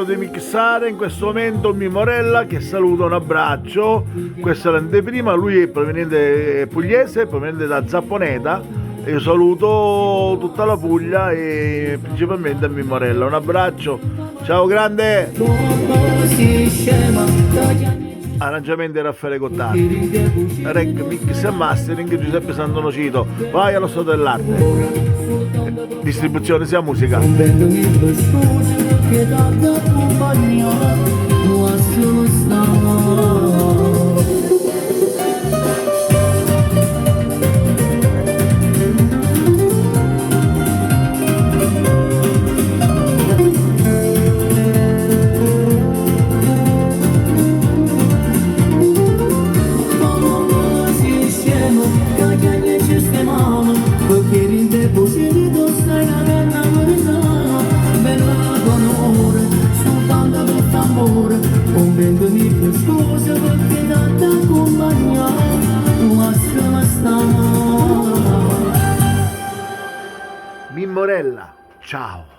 di mixare in questo momento Mimorella, che saluto, un abbraccio. Questa è l'anteprima, lui è proveniente è pugliese, proveniente da Zapponeta, e io saluto tutta la Puglia e principalmente a Mimorella. Un abbraccio, ciao grande. Arrangiamento Raffaele Cottati, reg mix e mastering Giuseppe Sant'Onofrio. Vai allo stato dell'arte. Distribuzione sia musica. Mimorella, ciao.